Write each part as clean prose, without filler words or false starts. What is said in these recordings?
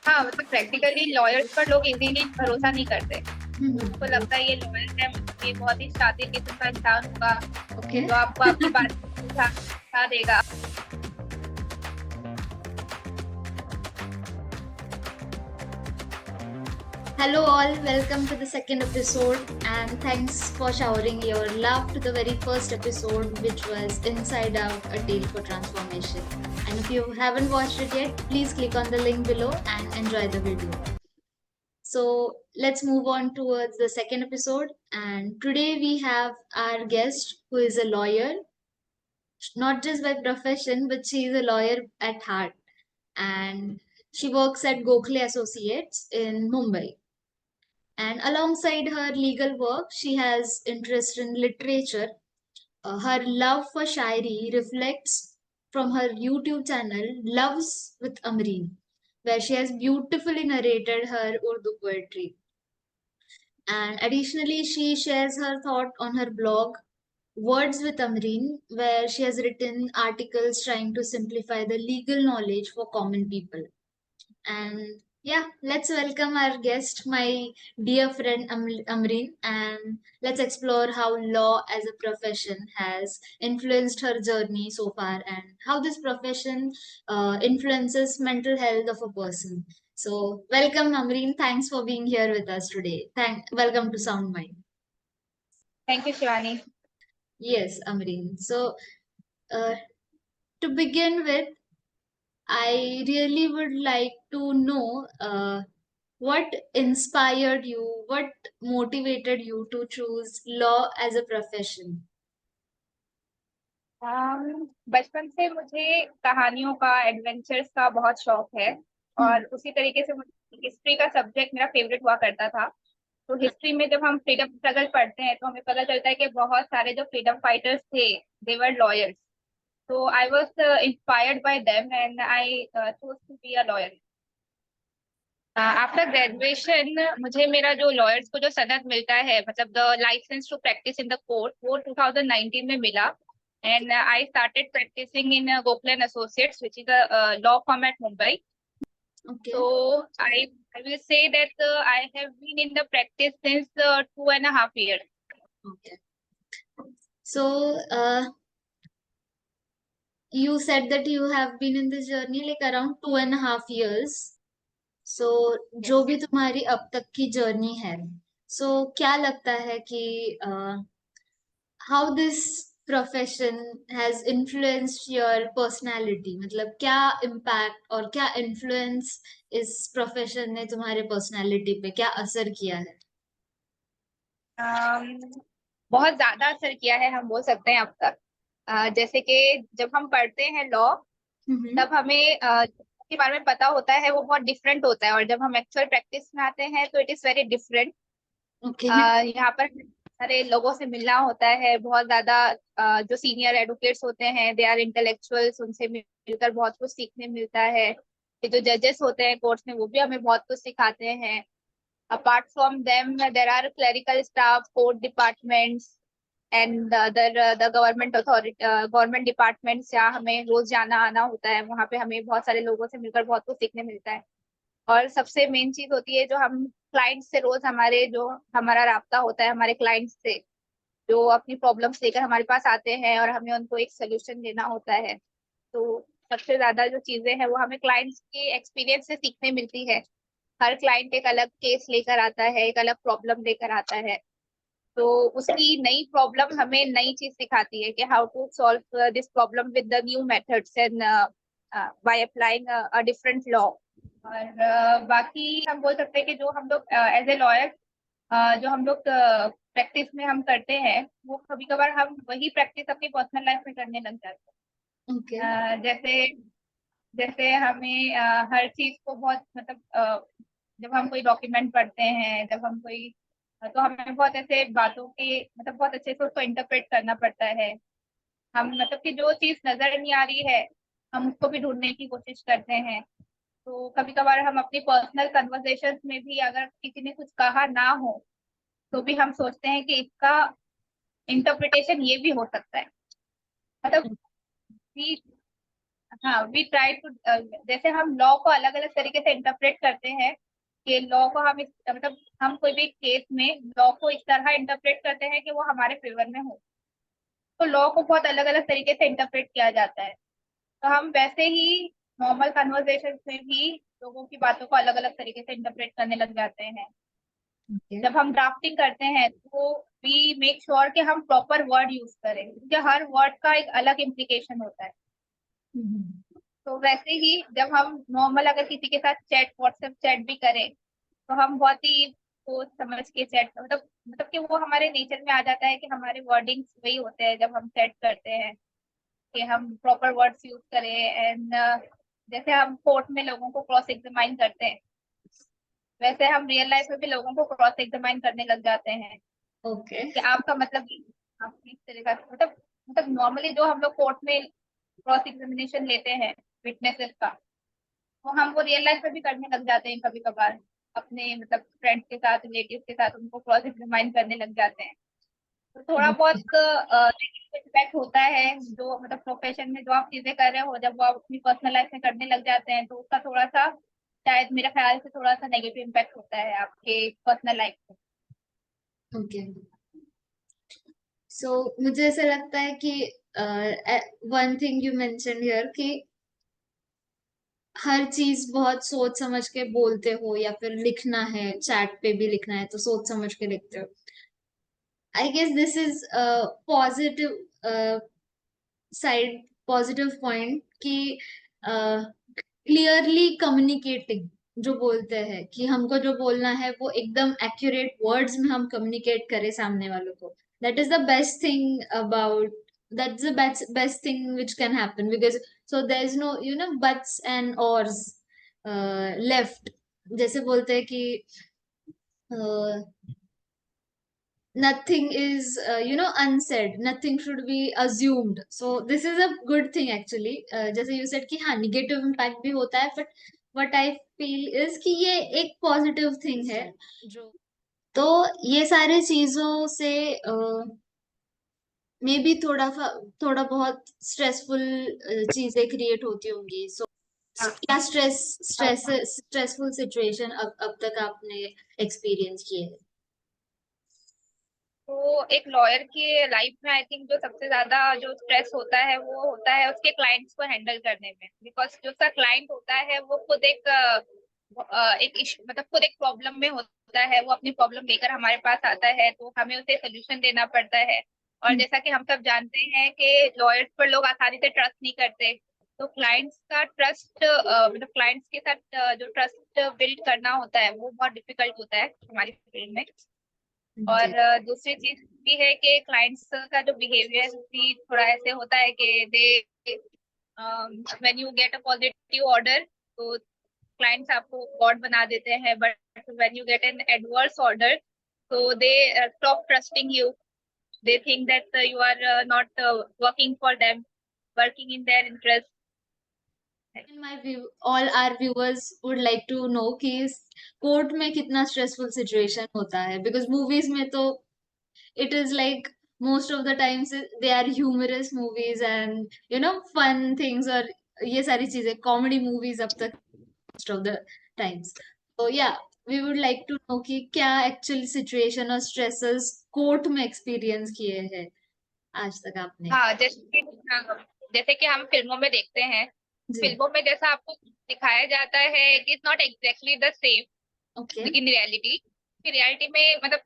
हाँ, मतलब practically lawyers पर लोग इजीली भरोसा नहीं करते। उनको हम्म। लगता है ये लॉयर है, मतलब ये बहुत ही शातिर किस्म का इंसान होगा ओके। जो आपको आपकी बात समझा देगा। Hello, all. Welcome to the second episode, and thanks for showering your love to the very first episode, which was Inside Out, A Tale for Transformation. And if you haven't watched it yet, please click on the link below and enjoy the video. So, let's move on towards the second episode. And today we have our guest who is a lawyer, not just by profession, but she is a lawyer at heart. And she works at Gokhale Associates in Mumbai. And alongside her legal work, she has interest in literature. Her love for shairi reflects from her YouTube channel, Loves with Amreen, where she has beautifully narrated her Urdu poetry. And additionally, she shares her thought on her blog, Words with Amreen, where she has written articles trying to simplify the legal knowledge for common people. And yeah, let's welcome our guest, my dear friend Amreen, and let's explore how law as a profession has influenced her journey so far and how this profession influences mental health of a person. So, welcome, Amreen. Thanks for being here with us today. Welcome to Sound Mind. Thank you Shivani. Yes, Amreen. So, uh, to begin with, I really would like to know what inspired you, what motivated you to choose law as a profession? बचपन से मुझे कहानियों का, adventures का बहुत शौक है। Hmm. और उसी तरीके से मुझे हिस्ट्री का सब्जेक्ट मेरा फेवरेट हुआ करता था। तो हिस्ट्री में जब हम फ्रीडम स्ट्रगल पढ़ते हैं तो हमें पता चलता है कि बहुत सारे जो फ्रीडम फाइटर्स थे, दे वर लॉयर्स। तो I was inspired by them and I chose to be a lawyer. After graduation मुझे मेरा जो लॉयर्स को जो सनद मिलता है, मतलब the licence to practise in the court, वो 2019 में मिला। And I started practising in Gokhale and associates which is a law firm at Mumbai. Okay. So I will say that I have been in the practice since 2.5 years. Okay. So, you said that you have been in this journey like around 2.5 years. So, जो Yes. भी तुम्हारी अब तक की journey है, so क्या लगता है कि how this profession has influenced your personality, मतलब क्या impact और क्या influence इस profession ने तुम्हारे personality पे क्या असर किया है? um, बहुत ज्यादा असर किया है, हम बोल सकते हैं अब तक। जैसे कि जब हम पढ़ते हैं लॉ, हम्म। तब हमें के बारे में पता होता है, वो बहुत डिफरेंट होता है। और जब हम एक्चुअल प्रैक्टिस में आते हैं तो it is very different. Okay. यहाँ पर सारे लोगों से मिलना होता है बहुत ज्यादा। जो सीनियर एडवोकेट्स होते हैं, दे आर इंटेलेक्चुअल्स, उनसे मिलकर बहुत कुछ सीखने मिलता है। ये जो जजेस होते हैं कोर्ट्स में, वो भी हमें बहुत कुछ सिखाते हैं। Apart from them there are clerical staff, court departments and the government authority, government departments, जहाँ हमें रोज जाना आना होता है। वहाँ पे हमें बहुत सारे लोगों से मिलकर बहुत कुछ सीखने मिलता है। और सबसे मेन चीज होती है, जो हम क्लाइंट से रोज हमारे जो हमारा राब्ता होता है हमारे क्लाइंट से, जो अपनी प्रॉब्लम्स लेकर हमारे पास आते हैं और हमें उनको एक सोल्यूशन देना होता है। तो सबसे ज्यादा जो चीजें हैं वो हमें क्लाइंट्स के एक्सपीरियंस से सीखने मिलती है। हर क्लाइंट एक अलग केस लेकर आता है, एक अलग प्रॉब्लम लेकर आता है। तो उसकी नई प्रॉब्लम हमें नई चीज सिखाती है कि how to solve this problem with the new methods and by applying a different law. और बाकी हम बोल सकते हैं कि जो हम लोग एज ए लॉयर, जो हम लोग प्रैक्टिस में हम करते हैं, वो कभी कभार हम वही प्रैक्टिस अपनी पर्सनल लाइफ में करने लग जाते ओके। हैं। जैसे जैसे हमें हर चीज को बहुत, मतलब जब हम कोई डॉक्यूमेंट पढ़ते हैं, जब हम कोई तो हमें बहुत ऐसे बातों के, मतलब बहुत अच्छे से उसको इंटरप्रेट करना पड़ता है। हम, मतलब कि जो चीज नजर नहीं आ रही है, हम उसको भी ढूंढने की कोशिश करते हैं। तो कभी कभार हम अपनी पर्सनल कन्वर्सेशन में भी अगर किसी ने कुछ कहा ना हो, तो भी हम सोचते हैं कि इसका इंटरप्रिटेशन ये भी हो सकता है। मतलब भी हाँ, वी ट्राई टू, जैसे हम लॉ को अलग अलग तरीके से इंटरप्रेट करते हैं, कि लॉ को हम मतलब हम कोई भी केस में लॉ को इस तरह इंटरप्रेट करते हैं कि वो हमारे फेवर में हो। तो लॉ को बहुत अलग अलग तरीके से इंटरप्रेट किया जाता है। तो हम वैसे ही नॉर्मल कन्वर्सेशन में भी लोगों की बातों को अलग अलग तरीके से इंटरप्रेट करने लग जाते हैं। ओके। जब हम ड्राफ्टिंग करते हैं तो वी मेक श्योर कि हम प्रॉपर वर्ड यूज करें, क्योंकि हर वर्ड का एक अलग इम्प्लीकेशन होता है। तो वैसे ही जब हम नॉर्मल अगर किसी के साथ चैट, व्हाट्सएप चैट भी करें, तो हम बहुत ही सोच समझ के चैट, मतलब कि वो हमारे नेचर में आ जाता है कि हमारे वर्डिंग्स वही होते हैं जब हम चैट करते हैं, कि हम प्रॉपर वर्ड्स यूज करें। एंड जैसे हम कोर्ट में लोगों को क्रॉस एग्जामाइन करते हैं, वैसे हम रियल लाइफ में भी लोगों को क्रॉस एग्जामाइन करने लग जाते हैं, ओके। कि आपका मतलब आप किस तरह का, मतलब नॉर्मली जो हम लोग कोर्ट में क्रॉस एग्जामिनेशन लेते हैं विटनेसेस का, वो हम वो रियल लाइफ में भी करने लग जाते हैं कभी कभार, अपने मतलब फ्रेंड्स के साथ, रिलेटिव के साथ उनको क्रॉस एग्जामाइन करने लग जाते हैं। तो थोड़ा बहुत इम्पैक्ट होता है, जो मतलब प्रोफेशन में जो आप चीजें कर रहे हो, जब वो आप अपनी पर्सनल लाइफ में करने लग जाते हैं, तो उसका थोड़ा सा, शायद मेरे ख्याल से थोड़ा सा नेगेटिव इम्पैक्ट होता है आपके पर्सनल लाइफ में। ओके। सो मुझे ऐसा लगता है कि one thing you mention here कि हर चीज बहुत सोच समझ के बोलते हो, या फिर लिखना है, चैट पे भी लिखना है तो सोच समझ के लिखते हो। I guess this is positive side, positive point कि क्लियरली कम्युनिकेटिंग, जो बोलते हैं कि हमको जो बोलना है वो एकदम एक्यूरेट वर्ड्स में हम कम्युनिकेट करें सामने वालों को। That is the best thing about, that's the best thing which can happen, because so there is no buts and ors left। जैसे बोलते हैं कि uh, nothing is unsaid, nothing should be assumed, so this is a good thing actually। जैसे you said कि हाँ negative impact भी होता है, but what I feel is कि ये एक positive thing है जो, तो ये सारी चीजों से मे बी थोड़ा बहुत स्ट्रेसफुल चीजें क्रिएट होती होंगी। सो हाँ क्या हाँ। स्ट्रेसफुल सिचुएशन अब तक आपने एक्सपीरियंस किए हैं? तो एक लॉयर की लाइफ में आई थिंक जो सबसे ज्यादा जो स्ट्रेस होता है वो होता है उसके क्लाइंट्स को हैंडल करने में, बिकॉज जो उसका क्लाइंट होता है वो खुद एक मतलब खुद एक प्रॉब्लम में होता है, वो अपनी प्रॉब्लम लेकर हमारे पास आता है, तो हमें उसे सोल्यूशन देना पड़ता है। और हम्म। जैसा कि हम सब जानते हैं कि लॉयर्स पर लोग आसानी से ट्रस्ट नहीं करते, तो क्लाइंट्स का ट्रस्ट, मतलब क्लाइंट्स के साथ जो ट्रस्ट बिल्ड करना होता है वो बहुत डिफिकल्ट होता है हमारी फील्ड में। जी। और दूसरी चीज भी है कि क्लाइंट्स का जो बिहेवियर भी थोड़ा ऐसे होता है कि they, when you get a positive order, तो क्लाइंट्स आपको गॉड बना देते हैं, but when you get an adverse order, तो they stop trusting you. They think that you are not working for them, working in their interest. And my view, all our viewers would like to know कि court में कितना stressful situation होता है, because movies में तो it is like most of the times they are humorous movies and fun things, और ये सारी चीजें कॉमेडी मूवीज अब तक most of the times। so yeah, we would like to know कि क्या एक्चुअल सिचुएशन और स्ट्रेसेस कोर्ट में एक्सपीरियंस किए हैं आज तक आपने? हाँ, जैसे कि हम फिल्मों में देखते हैं, जी। फिल्मों में जैसा आपको दिखाया जाता है it is not exactly the same okay. In reality. Reality में मतलब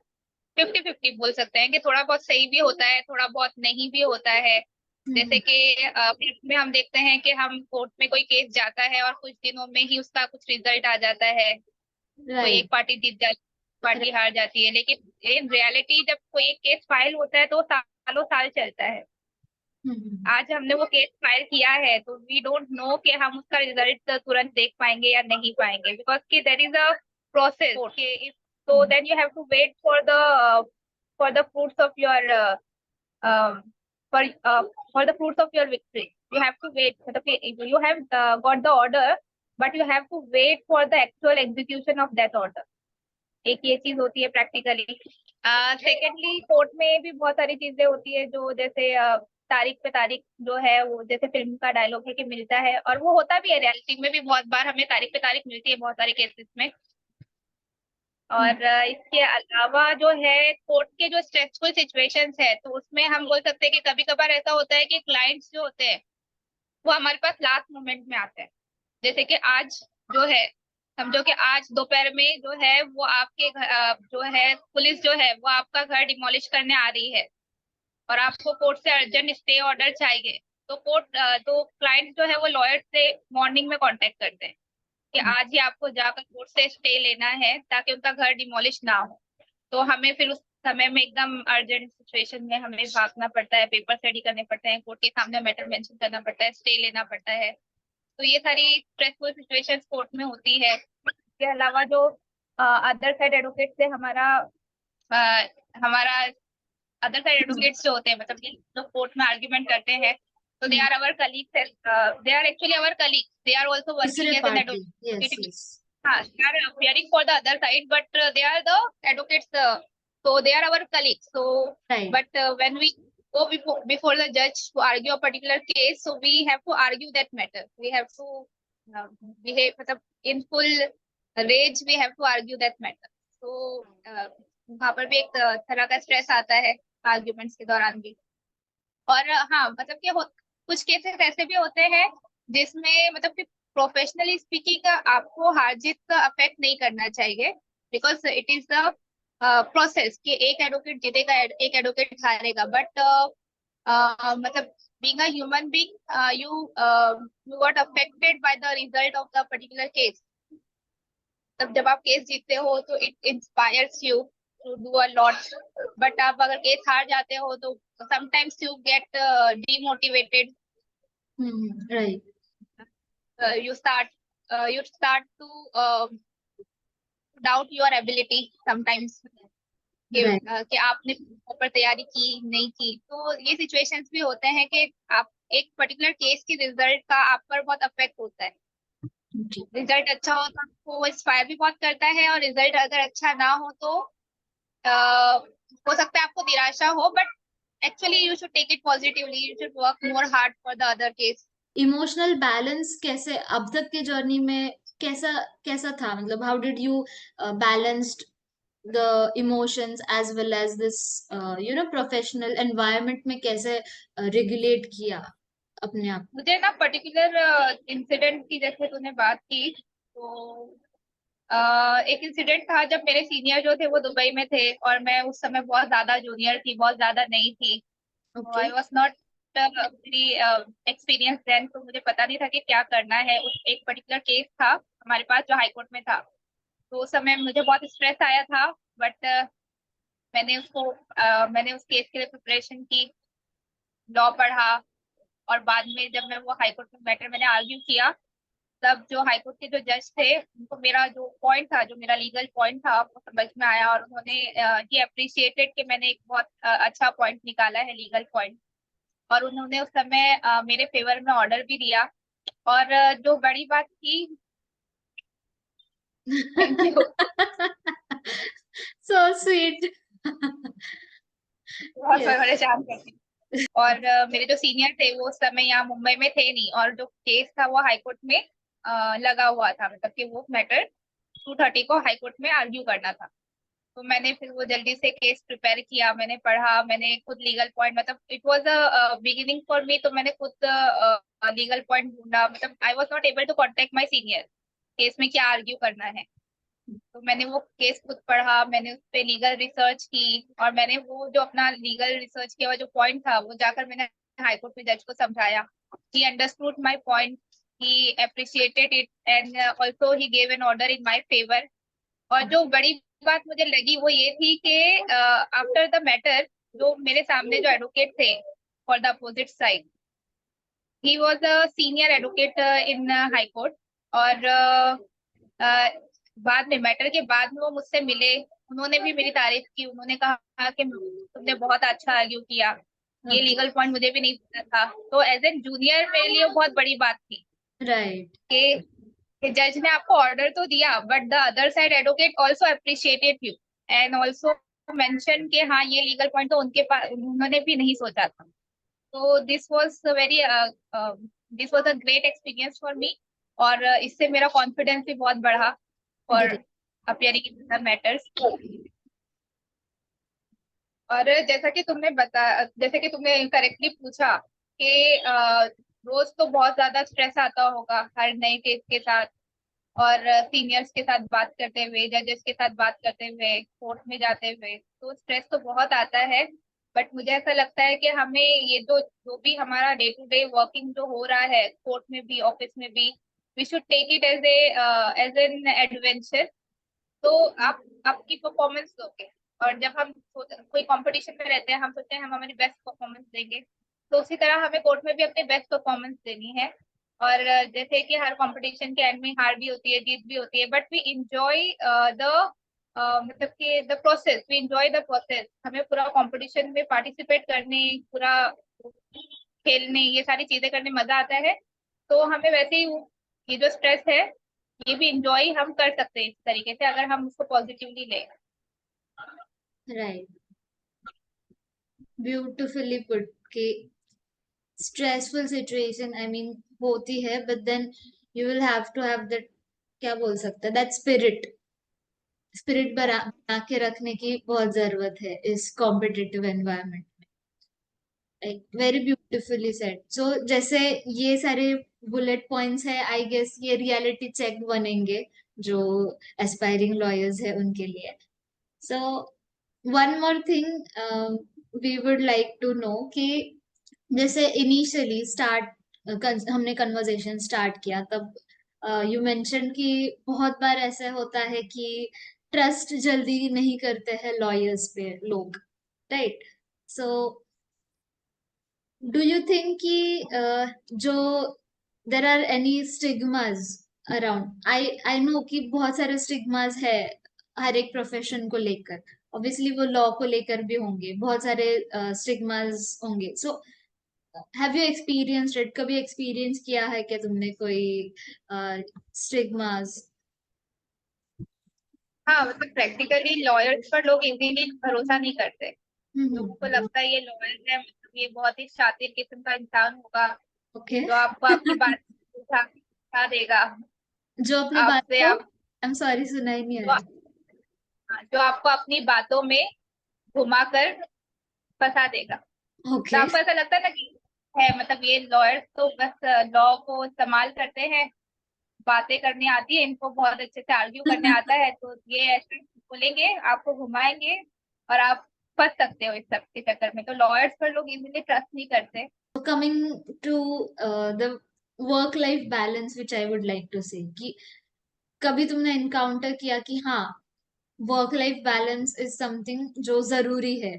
50-50 बोल सकते हैं, कि थोड़ा बहुत सही भी होता है, थोड़ा बहुत नहीं भी होता है। जैसे कि फिल्म में हम देखते हैं कि हम कोर्ट में कोई केस जाता है और कुछ दिनों में ही उसका कुछ रिजल्ट आ जाता है, कोई राइट। एक पार्टी जीत जाती, पार्टी हार जाती है, लेकिन इन रियलिटी जब कोई एक केस फाइल होता है तो वो सालों साल चलता है। आज हमने वो केस फाइल किया है तो वी डोंट नो कि हम उसका रिजल्ट तुरंत देख पाएंगे या नहीं पाएंगे, बिकॉज कि there is a process, so then you have to wait for the fruits of your um, for the fruits of your victory. You have to wait, मतलब कि you have got the order, but you have to wait for the actual execution of that order। एक ये चीज होती है practically. Secondly court में भी बहुत सारी चीजें होती है, जो जैसे तारीख पे तारीख जो है वो जैसे फिल्म का डायलॉग है कि मिलता है, और वो होता भी है रियलिटी में भी, बहुत बार हमें तारीख पे तारीख मिलती है बहुत सारे केसेस में। और इसके अलावा जो है कोर्ट के जो स्ट्रेसफुल सिचुएशंस है, तो उसमें हम बोल सकते हैं कि कभी कभार ऐसा होता है कि क्लाइंट्स जो होते हैं वो हमारे पास लास्ट मोमेंट में आते हैं। जैसे कि आज जो है, समझो कि आज दोपहर में जो है वो आपके जो है पुलिस जो है वो आपका घर डिमोलिश करने आ रही है, और आपको कोर्ट से अर्जेंट स्टे ऑर्डर चाहिए। तो तो क्लाइंट जो है वो लॉयर से मॉर्निंग में कांटेक्ट करते हैं कि आज ही आपको जाकर कोर्ट से स्टे लेना है ताकि उनका घर डिमोलिश ना हो। तो हमें फिर उस समय में एकदम अर्जेंट सिचुएशन में हमें भागना पड़ता है, पेपर रेडी करने पड़ते हैं, कोर्ट के सामने मैटर मेंशन करना पड़ता है, स्टे लेना पड़ता है। तो ये सारी स्ट्रेसफुल सिचुएशंस कोर्ट में होती है। इसके अलावा जो अदर साइड एडवोकेट से हमारा अदर साइड एडवोकेट्स जो होते हैं, मतलब कि जो कोर्ट में आर्ग्यूमेंट करते हैं, तो they are our colleagues, they are actually our colleagues, they are also working तीसरे as an party, yes advocate. Yes, हाँ, they are appearing for the other side, but they are the advocates, so they are our colleagues. So right. but when we go before the judge to argue a particular case, so we have to argue that matter, we have to uh, behave मतलब in full rage, we have to argue that matter. So वहाँ पर भी एक तरह का stress आता है arguments के दौरान भी। और हाँ, मतलब कि कुछ केसेस ऐसे भी होते हैं जिसमें मतलब कि प्रोफेशनली स्पीकिंग आपको हार जीत का अफेक्ट नहीं करना चाहिए, because it is the process कि एक एडवोकेट जीतेगा, एक एडवोकेट हारेगा, बट मतलब being a human being, you got affected by the result of the particular case. तब जब आप केस जीतते हो तो it inspires you to do a lot, but आप अगर केस हार जाते हो तो sometimes you get demotivated, right. you start to doubt your ability sometimes right. कि आपने प्रॉपर तैयारी की नहीं की। तो ये सिचुएशंस भी होते हैं कि आप एक पर्टिकुलर केस की रिजल्ट का आप पर बहुत अफेक्ट होता है। रिजल्ट अच्छा हो तो आपको इंस्पायर भी बहुत करता है, और रिजल्ट अगर अच्छा ना हो तो हो सकता है आपको निराशा हो, but actually you should take it positively, you should work more hard for the other case. Emotional balance कैसे अब तक के जर्नी में कैसा कैसा था, मतलब how did you balanced the emotions as well as this professional environment में कैसे रेगुलेट किया अपने आप? मुझे ना पर्टिकुलर इंसिडेंट की जैसे तूने बात की, तो एक इंसिडेंट था जब मेरे सीनियर जो थे वो दुबई में थे, और मैं उस समय बहुत ज्यादा जूनियर थी, बहुत ज्यादा नई थी। Okay. I was not very experience then, तो मुझे पता नहीं था कि क्या करना है। उस एक पर्टिकुलर केस था हमारे पास जो हाई कोर्ट में था, तो उस समय मुझे बहुत स्ट्रेस आया था, बट मैंने उस केस के लिए प्रिपरेशन की, लॉ पढ़ा, और बाद में जब मैं वो हाई कोर्ट में मैटर मैंने आर्ग्यू किया, तब जो हाईकोर्ट के जो जज थे उनको मेरा जो पॉइंट था, जो मेरा लीगल पॉइंट था, वो समझ में आया, और उन्होंने ये अप्रिशिएटेड कि मैंने एक बहुत अच्छा पॉइंट निकाला है, लीगल पॉइंट। और उन्होंने उस समय मेरे फेवर में ऑर्डर भी दिया। और जो बड़ी बात थी, थैंक यू, सो स्वीट। बहुत यस। परेशान करती। और मेरे जो सीनियर थे वो उस समय यहाँ मुंबई में थे नहीं, और जो केस था वो हाईकोर्ट में लगा हुआ था, मतलब कि वो मैटर 230 को हाईकोर्ट में आर्ग्यू करना था। तो मैंने फिर वो जल्दी से केस प्रिपेयर किया, मैंने पढ़ा, मैंने खुद लीगल पॉइंट, मतलब it was a beginning for me, तो मैंने खुद लीगल पॉइंट ढूंढा, मतलब I was not able to contact my senior case में क्या आर्ग्यू करना है। तो मैंने वो केस खुद पढ़ा, मैंने उस पर लीगल रिसर्च की, और मैंने वो जो अपना लीगल रिसर्च किया हुआ जो पॉइंट था वो जाकर मैंने हाईकोर्ट में जज को समझाया। He understood my point, he appreciated it, and also he gave an order in my favour. और जो बड़ी बात मुझे लगी वो ये थी कि आफ्टर द मैटर, जो मेरे सामने जो एडवोकेट थे for the opposite side, he was a senior advocate in high court. और बाद में मैटर के बाद में वो मुझसे मिले, उन्होंने भी मेरी तारीफ की, उन्होंने कहा कि तुमने बहुत अच्छा आर्ग्यू किया, ये लीगल पॉइंट मुझे भी नहीं पता था। तो एज ए जूनियर मेरे लिए वो बहुत बड़ी बात थी राइट। कि जज ने आपको ऑर्डर तो दिया, but the other side advocate also appreciated you, and also mention के हाँ ये लीगल पॉइंट तो उनके पास उन्होंने भी नहीं सोचा था। तो this was a great experience for me. और इससे मेरा कॉन्फिडेंस भी बहुत बढ़ा for great. Appearing in the matters. और जैसे कि तुमने करेक्टली पूछा कि रोज तो बहुत ज्यादा स्ट्रेस आता होगा हर नए केस के साथ, और सीनियर्स के साथ बात करते हुए, जजेस के साथ बात करते हुए, कोर्ट में जाते हुए, तो स्ट्रेस तो बहुत आता है। बट मुझे ऐसा लगता है कि हमें ये जो जो भी हमारा डे टू डे वर्किंग जो हो रहा है कोर्ट में भी ऑफिस में भी, we should take it as an adventure. तो आप आपकी परफॉर्मेंस दोगे, और जब हम कोई कंपटीशन में रहते हैं हम सोचते हैं हम हमारी बेस्ट परफॉर्मेंस देंगे, तो उसी तरह हमें कोर्ट में भी अपनी बेस्ट परफॉर्मेंस देनी है। और जैसे कि हर कंपटीशन के एंड में हार भी होती है, जीत भी होती है, बट वी इंजॉय द मतलब कि the process, we enjoy the process. हमें पूरा कंपटीशन में पार्टिसिपेट करने, पूरा खेलने, ये सारी चीजें करने मजा आता है। तो हमें वैसे ही ये जो स्ट्रेस है ये भी इंजॉय हम कर सकते हैं इस तरीके से, अगर हम उसको पॉजिटिवली लें। राइट, ब्यूटिफुली पुट कि स्ट्रेसफुल सिचुएशन आई मीन होती है, but then you will have to have that, क्या बोल सकते हैं, दैट स्पिरिट, स्पिरिट बना के रखने की बहुत जरूरत है इस competitive environment. Like very beautifully said. So जैसे ये सारे बुलेट पॉइंट्स है, आई गेस ये रियलिटी चेक बनेंगे जो एस्पायरिंग लॉयर्स है उनके लिए। So one more thing we would like to know कि जैसे इनिशियली हमने कन्वर्सेशन स्टार्ट किया तब यू मेंशन कि बहुत बार ऐसा होता है कि ट्रस्ट जल्दी नहीं करते हैं लॉयर्स पे लोग, right? So do you think कि जो there are any stigmas around, I know कि बहुत सारे स्टिग्मास है हर एक प्रोफेशन को लेकर, ऑब्वियसली वो लॉ को लेकर भी होंगे, बहुत सारे स्टिग्मास होंगे। So have you experience it, कभी एक्सपीरियंस किया है क्या तुमने कोई स्टिग्मास? हाँ, मतलब प्रैक्टिकली लॉयर्स पर लोग इजीली भरोसा नहीं करते। लोगों को लगता है ये लॉयर है, मतलब ये बहुत ही शातिर किस्म का इंसान होगा ओके। जो आपको आपकी बात उठा देगा। जो अपनी बात आपसे को, आप आई एम सॉरी, सुना ही नहीं जो, आया। हाँ, जो आपको अपनी बातों में घुमाकर फंसा देगा। तो ओके। आपको ऐसा लगता है ना कि है, मतलब ये लॉयर्स तो बस लॉ को इस्तेमाल करते हैं, बातें करनी आती है इनको, बहुत अच्छे से आर्ग्यू करने आता है, तो ये ऐसे बोलेंगे, आपको घुमाएंगे और आप फंस सकते हो इस सब के चक्कर में। तो लॉयर्स पर लोग इजीली ट्रस्ट नहीं करते। Coming to the work life balance which I would like to say कि कभी तुमने इनकाउंटर किया कि हाँ, work life balance is something जो जरूरी है?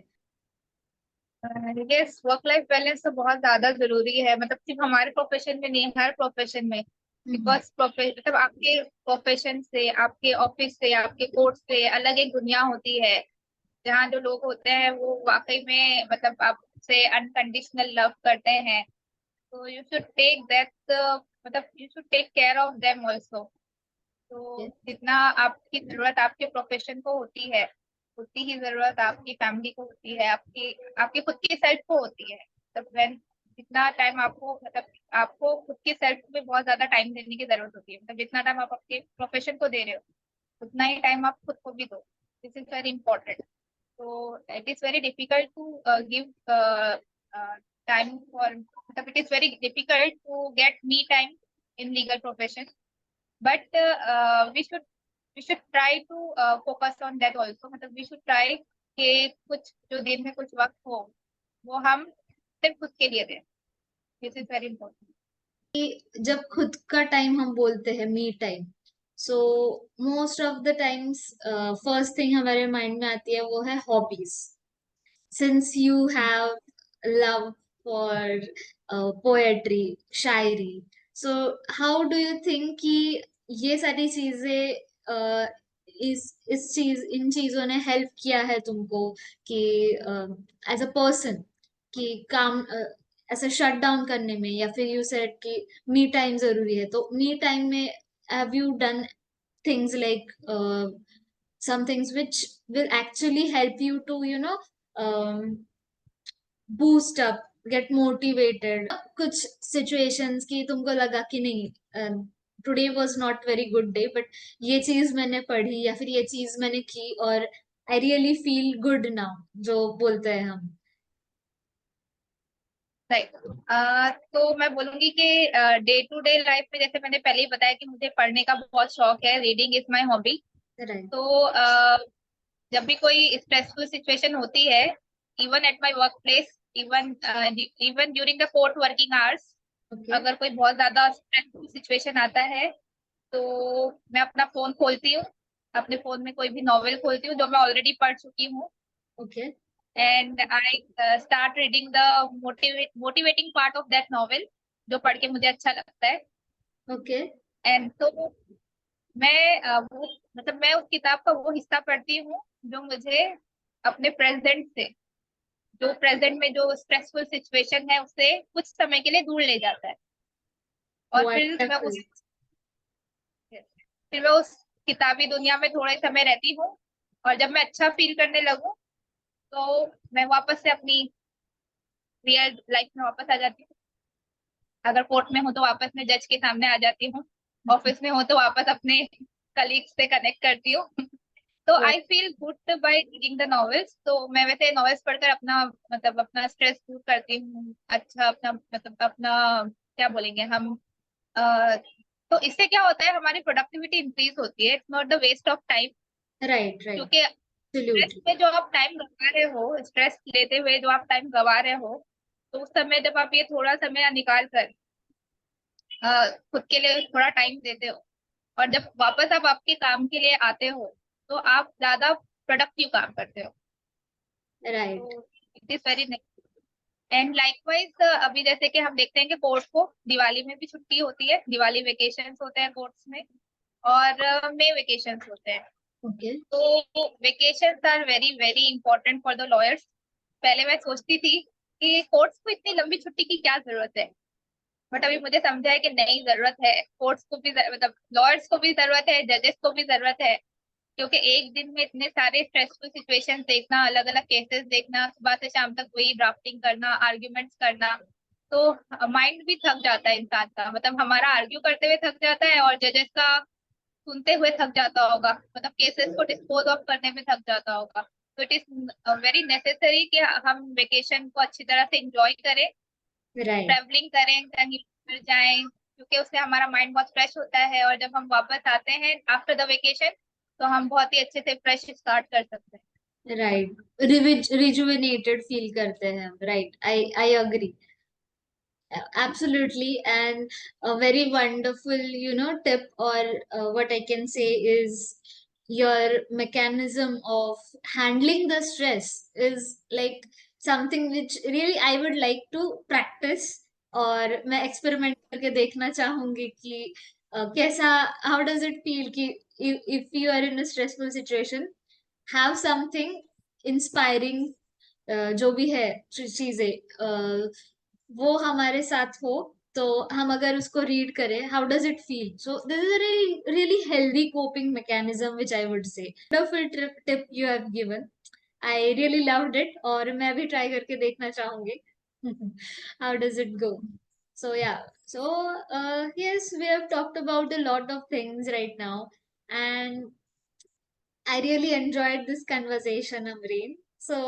यस, वर्क लाइफ बैलेंस तो बहुत ज्यादा जरूरी है, मतलब सिर्फ हमारे प्रोफेशन में नहीं, हर प्रोफेशन में। हम्म। बिकॉज मतलब आपके प्रोफेशन से, आपके ऑफिस से, आपके कोर्स से अलग एक दुनिया होती है, जहाँ जो लोग होते हैं वो वाकई में मतलब आपसे अनकंडीशनल लव करते हैं। तो यू शुड टेक दैट, मतलब you should take care of them also. तो जितना आपकी जरूरत आपके प्रोफेशन को होती है, उतनी ही जरूरत आपकी फैमिली को होती है, आपकी आपकी खुद की सेल्फ को होती है। मतलब when जितना टाइम आपको, मतलब आपको खुद की सेल्फ पे बहुत ज्यादा टाइम देने की जरूरत होती है, मतलब जितना टाइम आप आपके प्रोफेशन को दे रहे हो उतना ही टाइम आप खुद को भी दो। This is very important. तो it is very difficult to give time for, मतलब it is very difficult to get me time in legal profession. But we should try to focus on that also, मतलब we should try कि कुछ जो दिन में कुछ वक्त हो वो हम सिर्फ खुद के लिए दें। This is very important. जब खुद का टाइम हम बोलते हैं me time, so most of the times first thing हमारे माइंड में आती है वो है hobbies. Since you have love for poetry, Shayari, so how do you think कि ये सारी चीजें इन चीजों ने हेल्प किया है तुमको कि एज अ पर्सन कि काम ऐसे शट डाउन करने में, या फिर यू सेड कि मी टाइम जरूरी है, तो मी टाइम में have you done things like some things which will actually help you to, you know, um, boost up get motivated, कुछ सिचुएशंस की तुमको लगा कि नहीं, today was not very good day, but ये चीज मैंने पढ़ी या फिर ये चीज मैंने की और I really feel good now, जो बोलते हैं हम। राइट। तो मैं बोलूंगी कि डे टू डे लाइफ में, जैसे मैंने पहले ही बताया कि मुझे पढ़ने का बहुत शौक है, reading is my hobby. Right. तो जब भी कोई स्ट्रेसफुल सिचुएशन होती है, even at my work place, even even during the court working hours, okay. अगर कोई बहुत ज्यादा स्ट्रेसफुल सिचुएशन आता है, तो मैं अपना फोन खोलती हूँ, अपने फोन में कोई भी नॉवेल खोलती हूँ जो मैं ऑलरेडी पढ़ चुकी हूँ, okay. And I start reading the motivating part of that novel, जो पढ़ के मुझे अच्छा लगता है। ओके। एंड तो मैं वो मतलब मैं उस किताब का वो हिस्सा पढ़ती हूँ जो मुझे अपने प्रेजेंट से, जो प्रेजेंट में जो स्ट्रेसफुल सिचुएशन है उससे कुछ समय के लिए दूर ले जाता है। और वंडरफुल। फिर मैं उस किताबी दुनिया में थोड़े समय रहती हूँ, और जब मैं अच्छा फील करने लगूँ, तो मैं वापस से अपनी रियल लाइफ में वापस आ जाती हूँ। अगर कोर्ट में हूँ तो वापस में जज के सामने आ जाती हूँ, ऑफिस में हूँ तो वापस अपने कलीग से कनेक्ट करती हूँ। तो I feel good by reading the novels. तो मैं वैसे नॉवेल्स पढ़कर अपना मतलब अपना स्ट्रेस दूर करती हूँ, अच्छा अपना मतलब अपना क्या बोलेंगे हम, अ, तो इससे क्या होता है, हमारी प्रोडक्टिविटी इंक्रीज होती है, it's not the waste of time. Right. Right. क्योंकि स्ट्रेस एब्सोल्युटली। में जो आप टाइम गवा रहे हो, स्ट्रेस लेते हुए जो आप टाइम गवा रहे हो, तो उस समय जब आप ये थोड़ा समय निकाल कर खुद के लिए थोड़ा टाइम देते हो, और जब वापस आप आपके काम के लिए आते हो, तो आप ज्यादा प्रोडक्टिव काम करते हो। राइट। तो it is very, and likewise अभी जैसे कि हम देखते हैं कि कोर्ट्स को दिवाली में भी छुट्टी होती है, दिवाली वेकेशंस होते हैं कोर्ट्स में, और मे वेकेशंस होते हैं। ओके। तो vacations are very very important for the lawyers. पहले मैं सोचती थी कि कोर्ट्स को इतनी लंबी छुट्टी की क्या जरूरत है, बट अभी मुझे समझा है कि नहीं, जरूरत है। कोर्ट्स को भी मतलब लॉयर्स को भी जरूरत है, जजेस को भी जरूरत है, क्योंकि एक दिन में इतने सारे स्ट्रेसफुल सिचुएशंस देखना, अलग अलग केसेस देखना, सुबह से शाम तक वही ड्राफ्टिंग करना, आर्ग्यूमेंट्स करना, तो माइंड भी थक जाता है इंसान का, मतलब हमारा आर्ग्यू करते हुए थक जाता है, और जजेस का सुनते हुए थक जाता होगा, मतलब केसेस को डिस्पोज ऑफ करने में थक जाता होगा। तो इट इज वेरी नेसेसरी कि हम वेकेशन को अच्छी तरह से इंजॉय करें, राइट। ट्रेवलिंग करें, कहीं पर जाएं, क्योंकि उससे हमारा माइंड बहुत फ्रेश होता है, और जब हम वापस आते हैं आफ्टर द वेकेशन, तो हम बहुत ही अच्छे से फ्रेश स्टार्ट कर सकते हैं। राइट। रिजुविनेटेड फील करते हैं हम। Right. I I agree. Absolutely, and a very wonderful, tip, or what I can say is your mechanism of handling the stress is like something which really I would like to practice, और मैं experiment करके देखना चाहूंगी कि कैसा, how does it feel कि if you are in a stressful situation, have something inspiring, जो भी है चीजें, वो हमारे साथ हो, तो हम अगर उसको रीड करें, how does it feel? So this is a really healthy coping mechanism which I would say. Wonderful tip you have given. I really loved it, और मैं भी ट्राई करके देखना चाहूंगी how does it go. So yeah, yes, we have talked about a lot of things right now, and I really enjoyed this conversation, Amreen. So,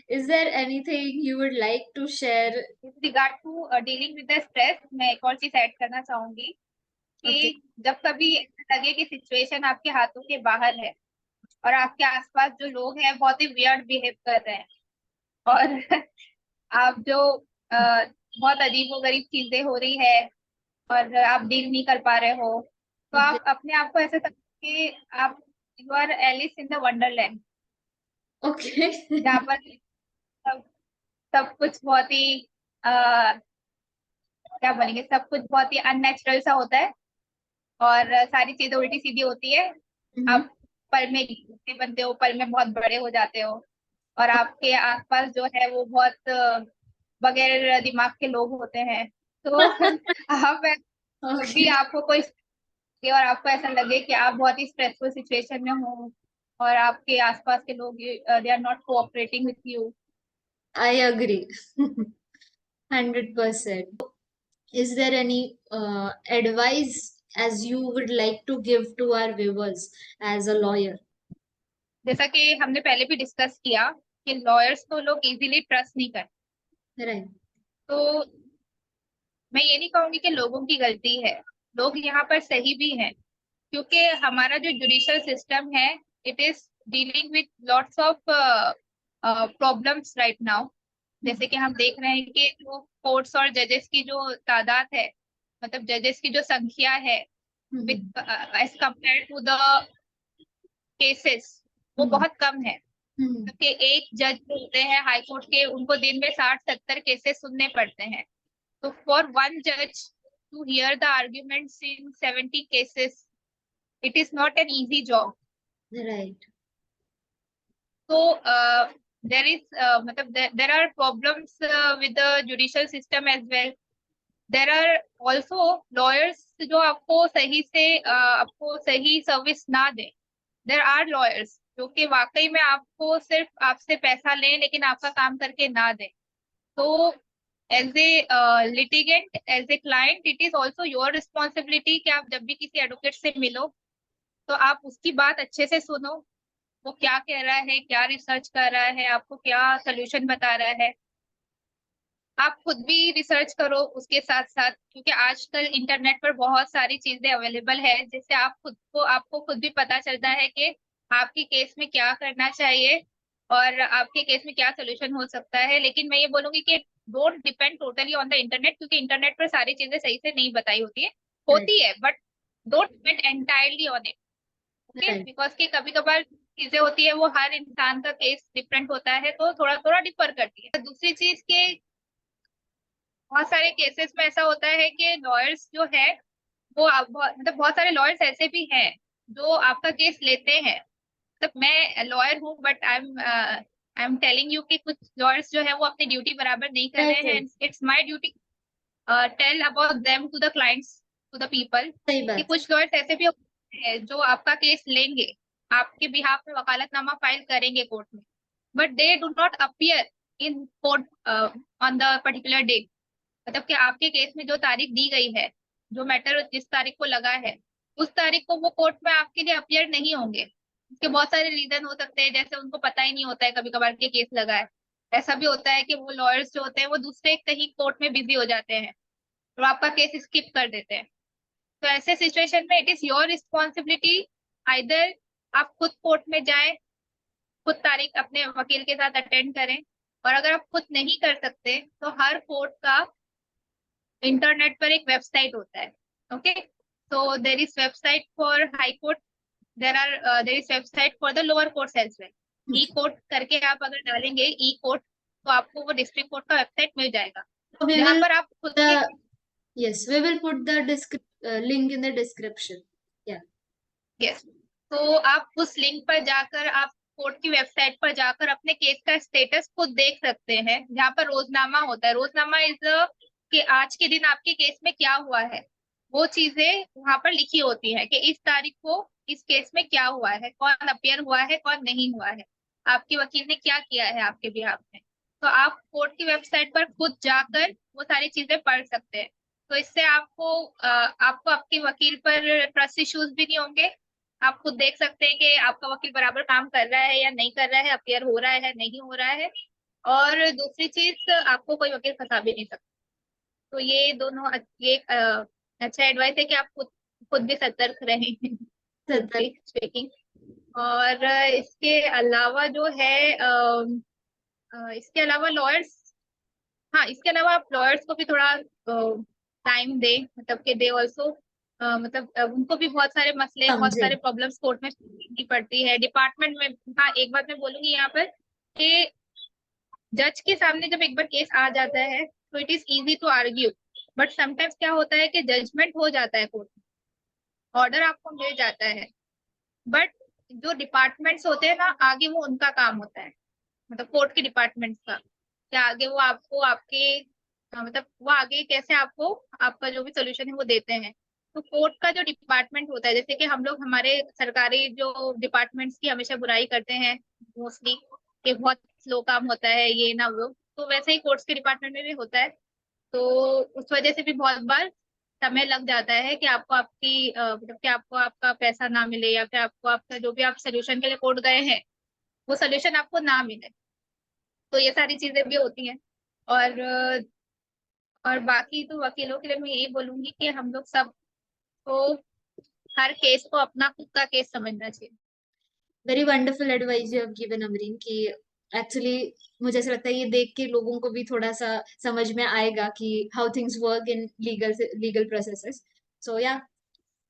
is there anything you would like to share? With regard to dealing with the stress, मैं एक और चीज add करना चाहूंगी Okay. कि जब कभी ऐसा लगे कि सिचुएशन आपके हाथों के बाहर है, और आपके आसपास जो लोग हैं बहुत ही वियर्ड बिहेव कर रहे हैं, और आप जो बहुत अजीबोगरीब चीजें हो रही है, और आप डील नहीं कर पा रहे हो, तो Okay. आप अपने आप को ऐसे समझिए कि आप, you are Alice in the wonderland, Okay. जहाँ पर सब सब कुछ बहुत ही आ, क्या बोलेंगे, सब कुछ बहुत ही अननेचुरल सा होता है, और सारी चीजें उल्टी सीधी होती है। Mhm. आप पल में छोटे बनते हो, पल में बहुत बड़े हो जाते हो, और आपके आसपास जो है वो बहुत बगैर दिमाग के लोग होते हैं। तो आप जब भी Okay. आपको कोई कि और आपको ऐसा लगे कि आप बहुत ही स्ट्रेसफुल सिचुएशन में हो, और आपके आसपास के लोग they are not cooperating with you, I agree. 100%. Is there any advice as you would like to give to our viewers as a lawyer? जैसा कि हमने पहले भी डिस्कस किया कि लॉयर्स को लोग इजीली ट्रस्ट नहीं करते, Right. तो मैं ये नहीं कहूंगी कि लोगों की गलती है, लोग यहाँ पर सही भी हैं, क्योंकि हमारा जो जुडिशियल सिस्टम है it is dealing with lots of problems right now. जैसे कि हम देख रहे हैं कि जो कोर्ट्स और जजेस की जो तादाद है, मतलब जजेस की जो संख्या है as compared to the cases, वो बहुत कम है। क्योंकि एक जज होते हैं हाई कोर्ट के, उनको दिन में 60-70 केसेस सुनने पड़ते हैं। तो फॉर वन जज to hear the arguments in 70 cases, it is not an easy job. Right. So there are problems with the judicial system as well. There are also lawyers जो आपको सही सर्विस ना दें। There are lawyers जो कि वाकई में आपको सिर्फ आपसे पैसा लें लेकिन आपका काम करके ना दें। तो as a litigant, as a client, it is also your responsibility कि आप जब भी किसी एडवोकेट से मिलो तो आप उसकी बात अच्छे से सुनो, वो क्या कह रहा है, क्या रिसर्च कर रहा है, आपको क्या सोल्यूशन बता रहा है। आप खुद भी रिसर्च करो उसके साथ साथ, क्योंकि आजकल इंटरनेट पर बहुत सारी चीजें अवेलेबल है जिससे आपको खुद भी पता चलता है कि आपके केस में क्या करना चाहिए और आपके केस में क्या सोल्यूशन हो सकता है। लेकिन मैं ये बोलूंगी कि don't depend totally on the internet, क्योंकि इंटरनेट पर सारी चीजें सही से नहीं बताई होती है, but don't depend entirely on it. Okay, because कि कभी कभार चीजें होती है वो हर इंसान का केस डिफरेंट होता है, तो थोड़ा थोड़ा डिफर करती है। दूसरी चीज के बहुत सारे केसेस में ऐसा होता है कि लॉयर्स जो है वो बहुत सारे लॉयर्स ऐसे भी हैं जो आपका केस लेते हैं। मतलब मैं लॉयर हूँ but I am telling you कि कुछ लॉयर्स जो है वो अपनी ड्यूटी बराबर नहीं कर रहे हैं। It's my duty tell about them to the clients, to the people, कि कुछ लॉयर्स ऐसे भी हैं जो आपका केस लेंगे, आपके बिहाफ में वकालतनामा फाइल करेंगे कोर्ट में, but they do not appear in court on the particular date. मतलब कि आपके केस में जो तारीख दी गई है, जो मैटर जिस तारीख को लगा है, उस तारीख को वो कोर्ट में आपके लिए अपीयर नहीं होंगे। इसके बहुत सारे रीजन हो सकते हैं, जैसे उनको पता ही नहीं होता है कभी कभार के केस लगा है। ऐसा भी होता है कि वो लॉयर्स जो होते हैं वो दूसरे कहीं कोर्ट में बिजी हो जाते हैं और आपका केस स्किप कर देते हैं। तो ऐसे सिचुएशन में it is your responsibility, either आप खुद कोर्ट में जाएं, खुद तारीख अपने वकील के साथ अटेंड करें, और अगर आप खुद नहीं कर सकते तो हर कोर्ट का इंटरनेट पर एक वेबसाइट होता है। Okay, so there is website for high court, there is website for the lower courts as well. E court करके आप अगर डालेंगे ई कोर्ट, तो आपको वो डिस्ट्रिक्ट कोर्ट का वेबसाइट मिल जाएगा, जहाँ पर आप खुद yes, we will put the link in the description. Yeah. Yes. तो आप उस लिंक पर जाकर आप कोर्ट की वेबसाइट पर जाकर अपने केस का स्टेटस खुद देख सकते हैं, जहाँ पर रोजनामा होता है। रोजनामा इज कि आज के दिन आपके केस में क्या हुआ है, वो चीजें वहां पर लिखी होती है कि इस तारीख को इस केस में क्या हुआ है, कौन अपियर हुआ है, कौन नहीं हुआ है, आपके वकील ने क्या किया है आपके बिहाफ में। तो आप कोर्ट की वेबसाइट पर खुद जाकर वो सारी चीजें पढ़ सकते हैं। तो इससे आपको आपके वकील पर ट्रस्ट इश्यूज भी नहीं होंगे। आप खुद देख सकते हैं कि आपका वकील बराबर काम कर रहा है या नहीं कर रहा है, अपियर हो रहा है नहीं हो रहा है। और दूसरी चीज, आपको कोई वकील फंसा भी नहीं सकता। तो ये दोनों ये अच्छा एडवाइस है कि आप खुद भी सतर्क रहें स्पीकिंग। और इसके अलावा जो है इसके अलावा लॉयर्स, हाँ इसके अलावा आप लॉयर्स को भी थोड़ा टाइम दें, मतलब कि दे ऑल्सो मतलब उनको भी बहुत सारे मसले, बहुत सारे प्रॉब्लम्स कोर्ट में की पड़ती है डिपार्टमेंट में। हाँ एक बात मैं बोलूंगी यहाँ पर कि जज के सामने जब एक बार केस आ जाता है तो it is easy to argue, but sometimes क्या होता है कि जजमेंट हो जाता है कोर्ट में, ऑर्डर आपको मिल जाता है, बट जो डिपार्टमेंट्स होते हैं ना आगे, वो उनका काम होता है, मतलब कोर्ट के डिपार्टमेंट्स का, क्या आगे वो आपको आपके मतलब वो आगे कैसे आपको आपका जो भी सोल्यूशन है वो देते हैं। तो कोर्ट का जो डिपार्टमेंट होता है, जैसे कि हम लोग हमारे सरकारी जो डिपार्टमेंट्स की हमेशा बुराई करते हैं मोस्टली कि बहुत स्लो काम होता है ये ना वो, तो वैसे ही कोर्ट्स के डिपार्टमेंट में भी होता है तो उस वजह से भी बहुत बार समय लग जाता है कि आपको आपकी मतलब कि आपको आपका पैसा ना मिले, या फिर आपको आपका जो भी आप सोल्यूशन के लिए कोर्ट गए हैं वो सोल्यूशन आपको ना मिले। तो ये सारी चीजें भी होती हैं। और और बाकी तो वकीलों के लिए मैं यही बोलूंगी कि हम लोग सब को हर केस को अपना खुद का केस समझना चाहिए। Very wonderful advice you have given Amreen कि एक्चुअली मुझे ऐसा लगता है ये देख के लोगों को भी थोड़ा सा समझ में आएगा कि how things work in legal processes. So yeah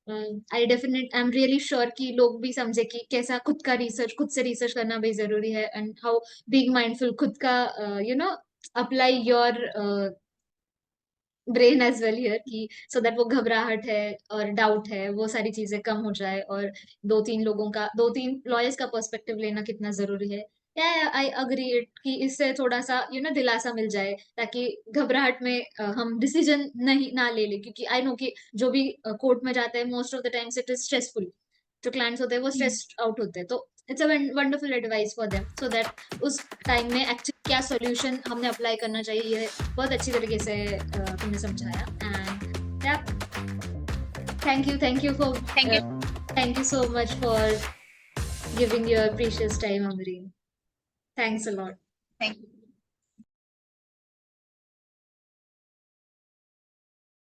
I definite I am really sure कि लोग भी समझे कि कैसा खुद का रिसर्च, खुद से रिसर्च करना भी जरूरी है, एंड हाउ बीइंग माइंडफुल खुद का you know apply your brain as well here कि सो दैट वो घबराहट है और डाउट है वो सारी चीजें कम हो जाए, और दो तीन लॉयर्स का पर्सपेक्टिव लेना कितना जरूरी है। या आई अग्री इट कि इससे थोड़ा सा दिलासा मिल जाए, ताकि घबराहट में हम डिसीजन नहीं ना ले ले, क्योंकि आई नो कि जो भी कोर्ट में जाते हैं most of the times it is stressful. जो क्लाइंट्स होते हैं वो स्ट्रेस्ड आउट होते हैं, तो it's a wonderful advice for them so that उस टाइम में एक्चुअली क्या सॉल्यूशन हमने अप्लाई करना चाहिए, ये बहुत अच्छी तरीके से तुमने समझाया। एंड या thank you for thank you. Thank you so much for giving your precious time Amreen. Thanks a lot. Thank you.